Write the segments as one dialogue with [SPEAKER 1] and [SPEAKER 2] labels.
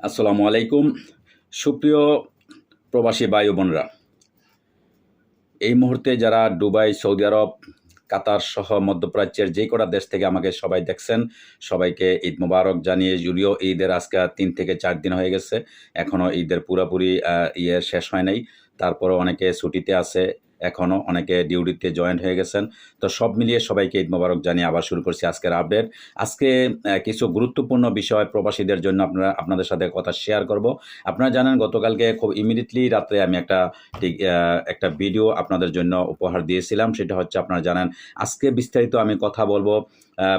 [SPEAKER 1] আসসালামু আলাইকুম। সুপ্রিয় প্রবাসী ভাই ও বোনরা, এই মুহূর্তে যারা দুবাই, সৌদি আরব, কাতার সহ মধ্যপ্রাচ্যের যে কটা দেশ থেকে আমাকে সবাই দেখছেন, সবাইকে ঈদ মোবারক জানিয়ে যদিও ঈদের আজকে ৩ থেকে ৪ দিন হয়ে গেছে। এখনও ঈদের পুরোপুরি শেষ হয় নাই। তারপরেও অনেকে ছুটিতে আছে, এখনও অনেকে ডিউটিতে জয়েন্ট হয়ে গেছেন। তো সব মিলিয়ে সবাইকে ঈদ মোবারক জানিয়ে আবার শুরু করছি আজকের আপডেট। আজকে কিছু গুরুত্বপূর্ণ বিষয় প্রবাসীদের জন্য আপনাদের সাথে কথা শেয়ার করব। আপনারা জানেন গতকালকে খুব ইমিডিয়েটলি রাত্রে আমি একটা ভিডিও আপনাদের জন্য উপহার দিয়েছিলাম। সেটা হচ্ছে, আপনারা জানেন আজকে বিস্তারিত আমি কথা বলবো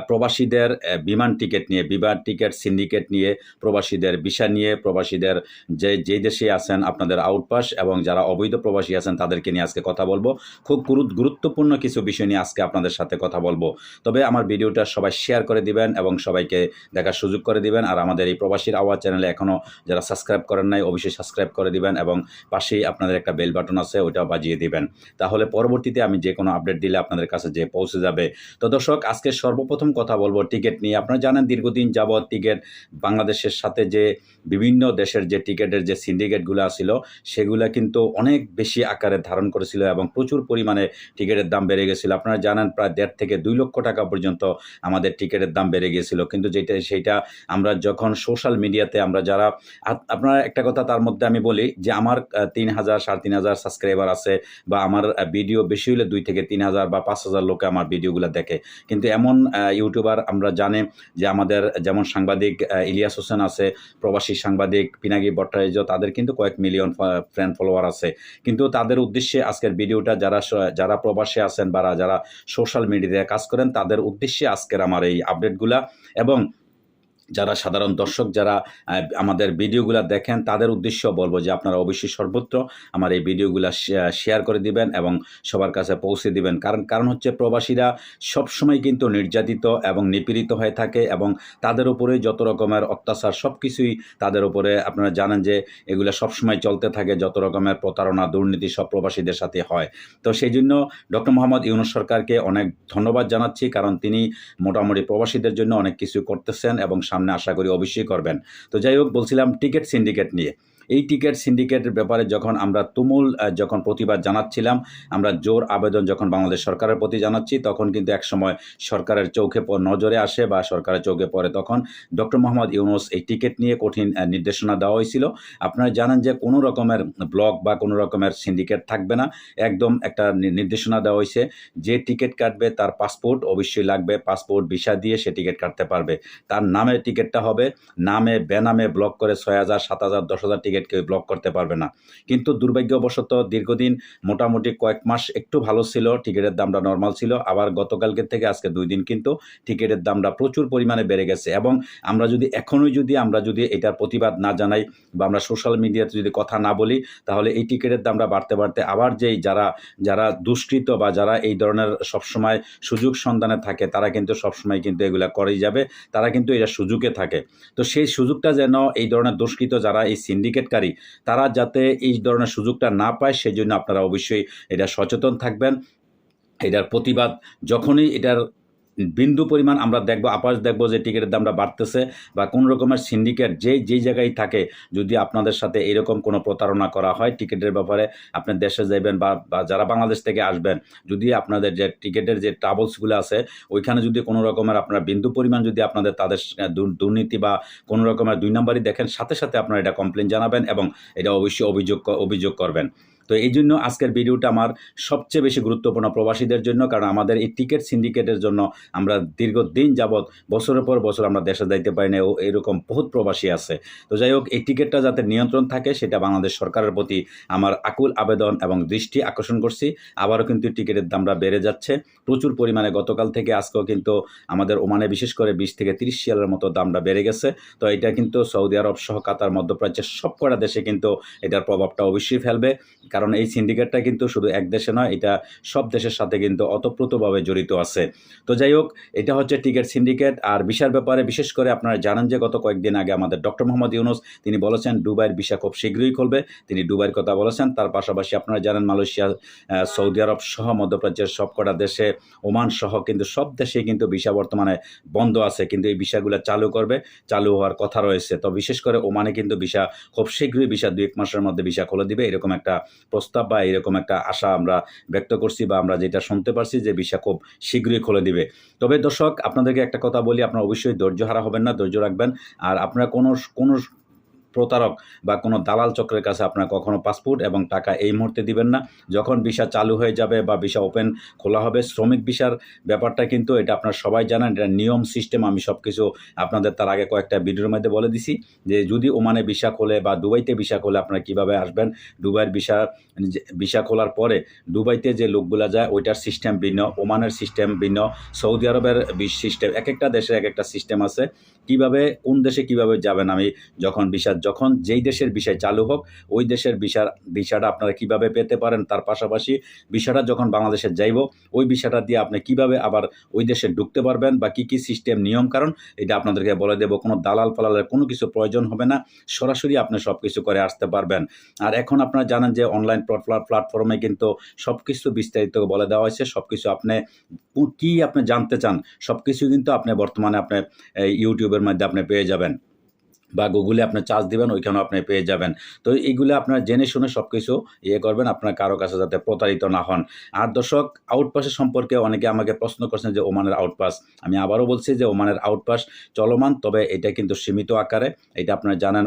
[SPEAKER 1] প্রবাসীদের বিমান টিকিট নিয়ে, বিমান টিকিট সিন্ডিকেট নিয়ে, প্রবাসীদের ভিসা নিয়ে, প্রবাসীদের যেই দেশে আছেন আপনাদের আউটপাস, এবং যারা অবৈধ প্রবাসী আছেন তাদেরকে নিয়ে আজকে কথা বলবো। খুব গুরুত্বপূর্ণ কিছু বিষয় নিয়ে আজকে আপনাদের সাথে কথা বলবো। তবে আমার ভিডিওটা সবাই শেয়ার করে দিবেন এবং সবাইকে দেখার সুযোগ করে দিবেন। আর আমাদের এই প্রবাসীর আওয়াজ চ্যানেলে এখনও যারা সাবস্ক্রাইব করেন নাই অবশ্যই সাবস্ক্রাইব করে দিবেন, এবং পাশেই আপনাদের একটা বেল বাটন আছে, ওইটাও বাজিয়ে দিবেন। তাহলে পরবর্তীতে আমি যে কোনো আপডেট দিলে আপনাদের কাছে যে পৌঁছে যাবে। তো দর্শক, আজকে সর্বপ্রথম কথা বলবো টিকিট নিয়ে। আপনারা জানেন দীর্ঘদিন যাবৎ টিকিট বাংলাদেশের সাথে যে বিভিন্ন দেশের যে টিকিটের যে সিন্ডিকেটগুলো ছিল সেগুলো কিন্তু অনেক বেশি আকারে ধারণ করেছিল এবং প্রচুর পরিমাণে টিকিটের দাম বেড়ে গেছিলো। আপনারা জানেন প্রায় 1.5 থেকে 2 লক্ষ টাকা পর্যন্ত আমাদের টিকিটের দাম বেড়ে গিয়েছিল। কিন্তু সেইটা আমরা যখন সোশ্যাল মিডিয়াতে আমরা যারা আপনারা একটা কথা তার মধ্যে আমি বলি যে আমার 3,000 3,500 সাবস্ক্রাইবার আছে, বা আমার ভিডিও বেশি হলে 2 থেকে 3,000 বা 5,000 লোকে আমার ভিডিওগুলো দেখে। কিন্তু এমন ইউটিউবার আমরা জানি যে আমাদের যেমন সাংবাদিক ইলিয়াস হোসেন আছে, প্রবাসী সাংবাদিক পিনাকি ভট্টাচার্য, তাদের কিন্তু কয়েক মিলিয়ন ফ্যান ফলোয়ার আছে। কিন্তু তাদের উদ্দেশ্যে আজকের ভিডিওটা, যারা প্রবাসে আছেন বা যারা সোশ্যাল মিডিয়াতে কাজ করেন তাদের উদ্দেশ্যে আজকের আমার এই আপডেটগুলা, এবং যারা সাধারণ দর্শক যারা আমাদের ভিডিওগুলো দেখেন তাদের উদ্দেশ্যেও বলবো যে আপনারা অবশ্যই সর্বত্র আমার এই ভিডিওগুলো শেয়ার করে দিবেন এবং সবার কাছে পৌঁছে দিবেন। কারণ হচ্ছে প্রবাসীরা সবসময় কিন্তু নির্যাতিত এবং নিপীড়িত হয়ে থাকে, এবং তাদের উপরে যত রকমের অত্যাচার সব কিছুই তাদের উপরে, আপনারা জানেন যে এগুলো সবসময় চলতে থাকে। যত রকমের প্রতারণা, দুর্নীতি সব প্রবাসীদের সাথে হয়। তো সেই জন্য ডক্টর মোহাম্মদ ইউনূস সরকারকে অনেক ধন্যবাদ জানাচ্ছি, কারণ তিনি মোটামুটি প্রবাসীদের জন্য অনেক কিছু করতেছেন এবং সামনে আশা করি অবশ্যই করবেন। তো যাই হোক, বলছিলাম টিকিট সিন্ডিকেট নিয়ে। এই টিকিট সিন্ডিকেটের ব্যাপারে যখন আমরা যখন প্রতিবাদ জানাচ্ছিলাম, আমরা জোর আবেদন যখন বাংলাদেশ সরকারের প্রতি জানাচ্ছি, তখন কিন্তু একসময় সরকারের চোখে নজরে আসে বা সরকারের চোখে পড়ে, তখন ডক্টর মোহাম্মদ ইউনূস এই টিকিট নিয়ে কঠিন নির্দেশনা দেওয়া হয়েছিল। আপনারা জানেন যে কোনো রকমের ব্লক বা কোনো রকমের সিন্ডিকেট থাকবে না। একদম একটা নির্দেশনা দেওয়া হয়েছে, যে টিকিট কাটবে তার পাসপোর্ট অবশ্যই লাগবে, পাসপোর্ট ভিসা দিয়ে সে টিকিট কাটতে পারবে। তার নামে টিকিটটা হবে, নামে বেনামে ব্লক করে 6,000 7,000 10,000 টিকিট কেউ ব্লক করতে পারবে না। কিন্তু দুর্ভাগ্যবশত দীর্ঘদিন মোটামুটি কয়েক মাস একটু ভালো ছিল, টিকিটের দামটা নর্মাল ছিল। আবার গতকালকের থেকে আজকে 2 দিন কিন্তু টিকিটের দামটা প্রচুর পরিমাণে বেড়ে গেছে। এবং আমরা যদি এটার প্রতিবাদ না জানাই বা আমরা সোশ্যাল মিডিয়াতে যদি কথা না বলি, তাহলে এই টিকিটের দামটা বাড়তে বাড়তে আবার যারা দুষ্কৃত বা যারা এই ধরনের সবসময় সুযোগ সন্ধানে থাকে, তারা কিন্তু সবসময় কিন্তু এগুলা করেই যাবে, তারা কিন্তু এটা সুযোগে থাকে। তো সেই সুযোগটা যেন এই ধরনের দুষ্কৃত যারা এই সিন্ডিকেটকারী, তারা যাতে এই ধরনের সুযোগটা না পায়, সেই জন্য আপনারা অবশ্যই এটা সচেতন থাকবেন। এটার প্রতিবাদ যখনই এটার বিন্দু পরিমাণ আমরা দেখব যে টিকিটের দামটা বাড়তেছে বা কোনো রকমের সিন্ডিকেট যেই জায়গায় থাকে, যদি আপনাদের সাথে এরকম কোনো প্রতারণা করা হয় টিকিটের ব্যাপারে, আপনি দেশে যাবেন বা যারা বাংলাদেশ থেকে আসবেন, যদি আপনাদের যে টিকিটের যে ট্রাভেলসগুলো আছে ওইখানে যদি কোনো রকমের আপনার বিন্দু পরিমাণ যদি তাদের দুর্নীতি বা কোনো রকমের 2 নম্বরই দেখেন, সাথে সাথে আপনারা এটা কমপ্লেন জানাবেন এবং এটা অবশ্যই অভিযোগ করবেন। তো এই জন্য আজকের ভিডিওটা আমার সবচেয়ে বেশি গুরুত্বপূর্ণ প্রবাসীদের জন্য, কারণ আমাদের এই টিকিট সিন্ডিকেটের জন্য আমরা দীর্ঘদিন যাবৎ বছরের পর বছর আমরা দেশে যাইতে পারি না, এরকম বহুত প্রবাসী আছে। তো যাই হোক, এই টিকিটটা যাতে নিয়ন্ত্রণ থাকে সেটা বাংলাদেশ সরকারের প্রতি আমার আকুল আবেদন এবং দৃষ্টি আকর্ষণ করছি। আবারও কিন্তু টিকিটের দামটা বেড়ে যাচ্ছে প্রচুর পরিমাণে। গতকাল থেকে আজকেও কিন্তু আমাদের ওমানে বিশেষ করে 20 থেকে 30 রিয়ালের মতো দামটা বেড়ে গেছে। তো এটা কিন্তু সৌদি আরব সহ কাতার, মধ্যপ্রাচ্যের সব কটা দেশে কিন্তু এটার প্রভাবটা অবশ্যই ফেলবে। কারণ এই সিন্ডিকেটটা কিন্তু শুধু এক দেশে নয়, এটা সব দেশের সাথে কিন্তু ওতপ্রোতভাবে জড়িত আছে। তো যাই হোক, এটা হচ্ছে টিকিট সিন্ডিকেট। আর ভিসার ব্যাপারে বিশেষ করে আপনারা জানেন যে গত কয়েকদিন আগে আমাদের ডক্টর মোহাম্মদ ইউনূস তিনি বলেছেন দুবাইয়ের ভিসা খুব শীঘ্রই খুলবে, তিনি দুবাইয়ের কথা বলেছেন। তার পাশাপাশি আপনারা জানেন মালয়েশিয়া, সৌদি আরব সহ মধ্যপ্রাচ্যের সবকটা দেশে, ওমান সহ কিন্তু সব দেশেই কিন্তু ভিসা বর্তমানে বন্ধ আছে, কিন্তু এই ভিসাগুলো চালু করবে, চালু হওয়ার কথা রয়েছে। তো বিশেষ করে ওমানে কিন্তু ভিসা খুব শীঘ্রই, ভিসা 2-1 মাসের মধ্যে ভিসা খুলে দিবে, এরকম একটা প্রস্তাব বা এরকম একটা আশা আমরা ব্যক্ত করছি, বা আমরা যেটা শুনতে পারছি যে ভিসা খুব শীঘ্রই খুলে দিবে। তবে দর্শক, আপনাদেরকে একটা কথা বলি, আপনারা অবশ্যই ধৈর্য হারা হবেন না, ধৈর্য রাখবেন। আর আপনারা কোনো প্রতারক বা কোনো দালাল চক্রের কাছে আপনারা কখনো পাসপোর্ট এবং টাকা এই মুহূর্তে দিবেন না। যখন ভিসা চালু হয়ে যাবে বা ভিসা ওপেন খোলা হবে, শ্রমিক ভিসার ব্যাপারটা কিন্তু এটা আপনারা সবাই জানেন, এটা নিয়ম সিস্টেম, আমি সব কিছু আপনাদের তার আগে কয়েকটা ভিডিওর মধ্যে বলে দিছি যে যদি ওমানে ভিসা খোলে বা দুবাইতে ভিসা খোলে আপনারা কীভাবে আসবেন। দুবাইয়ের ভিসা খোলার পরে দুবাইতে যে লোকগুলা যায় ওইটার সিস্টেম ভিন্ন, ওমানের সিস্টেম ভিন্ন, সৌদি আরবের সিস্টেম, এক একটা দেশের এক একটা সিস্টেম আছে। কীভাবে কোন দেশে কীভাবে যাবেন, আমি যখন যেই দেশের ভিসায় চালু হোক ওই দেশের ভিসাটা আপনারা কিভাবে পেতে পারেন, তার পাশাপাশি ভিসাটা যখন বাংলাদেশে যাইব ওই ভিসাটা দিয়ে আপনি কিভাবে আবার ওই দেশে ঢুকতে পারবেন বা কী কী সিস্টেম নিয়ম কারণ এটা আপনাদেরকে বলে দেব। কোনো দালাল ফালালের কোনো কিছু প্রয়োজন হবে না, সরাসরি আপনি সব কিছু করে আসতে পারবেন। আর এখন আপনারা জানেন যে অনলাইন প্ল্যাটফর্মে কিন্তু সব কিছু বিস্তারিত বলে দেওয়া হয়েছে, সব কিছু আপনি কি আপনি জানতে চান সব কিছু কিন্তু আপনি বর্তমানে আপনি ইউটিউবের মধ্যে আপনি পেয়ে যাবেন, বা গুগলে আপনি চার্জ দিবেন, ওইখানেও আপনি পেয়ে যাবেন। তো এইগুলো আপনারা জেনে শুনে সব কিছু করবেন, আপনার কারো কাছে যাতে প্রতারিত না হন। আর দর্শক, আউটপাসের সম্পর্কে অনেকে আমাকে প্রশ্ন করছেন যে ওমানের আউটপাস, আমি আবারও বলছি যে ওমানের আউটপাস চলমান, তবে এটা কিন্তু সীমিত আকারে। এটা আপনারা জানেন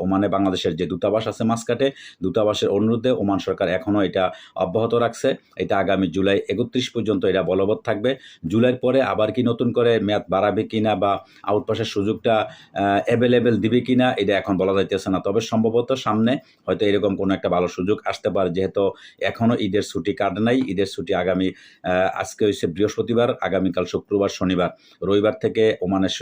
[SPEAKER 1] ওমানে বাংলাদেশের যে দূতাবাস আছে মাসকাটে, দূতাবাসের অনুরোধে ওমান সরকার এখনও এটা অব্যাহত রাখছে। এটা আগামী জুলাই 31 পর্যন্ত এটা বলবৎ থাকবে। জুলাইয়ের পরে আবার কি নতুন করে মেয়াদ বাড়াবে কিনা বা আউটপাসের সুযোগটা অ্যাভেলেবেল দিবে কিনা এটা এখন বলা যাইতেছে না। তবে সম্ভবত সামনে হয়তো এরকম কোনো একটা ভালো সুযোগ আসতে পারে, যেহেতু এখনও ঈদের ছুটি কাটে নাই। ঈদের ছুটি আগামী আজকে হচ্ছে বৃহস্পতিবার, আগামীকাল শুক্রবার, শনিবার, রবিবার থেকে ওমানের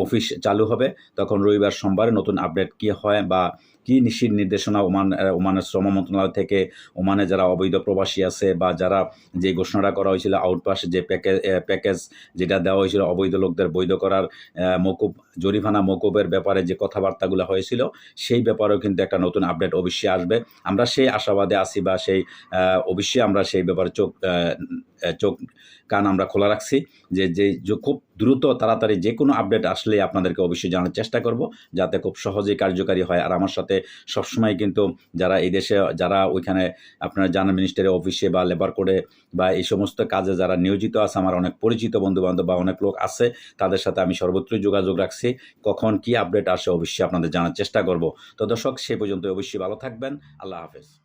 [SPEAKER 1] অফিস চালু হবে। তখন রবিবার সোমবারে নতুন আপডেট কি হয় বা কি নির্দেশনা ওমানের শ্রম মন্ত্রণালয় থেকে ওমানে যারা অবৈধ প্রবাসী আছে বা যারা যে ঘোষণাটা করা হয়েছিল আউটপাস যে প্যাকেজ যেটা দেওয়া হয়েছিল অবৈধ লোকদের বৈধ করার জরিমানা মকুবের ব্যাপারে যে কথাবার্তাগুলো হয়েছিল, সেই ব্যাপারেও কিন্তু একটা নতুন আপডেট অবশ্যই আসবে। আমরা সেই আশাবাদে আছি বা সেই অবশ্যই আমরা সেই ব্যাপারে চোখ কান আমরা খোলা রাখছি যে খুব দ্রুত তাড়াতাড়ি যে কোনো আপডেট আসলে আপনাদেরকে অবশ্যই জানার চেষ্টা করব, যাতে খুব সহজেই কার্যকারী হয়। আর আমার সাথে সবসময় কিন্তু যারা এই দেশে যারা ওইখানে আপনারা জানেন মিনিস্টারি অফিসে বা লেবার কোডে বা এই সমস্ত কাজে যারা নিয়োজিত আছে, আমার অনেক পরিচিত বন্ধুবান্ধব বা অনেক লোক আছে, তাদের সাথে আমি সর্বত্রই যোগাযোগ রাখছি। কখন কি আপডেট আসে অবশ্যই আপনাদের জানার চেষ্টা করব। তো দর্শক, সে পর্যন্ত অবশ্যই ভালো থাকবেন। আল্লাহ হাফেজ।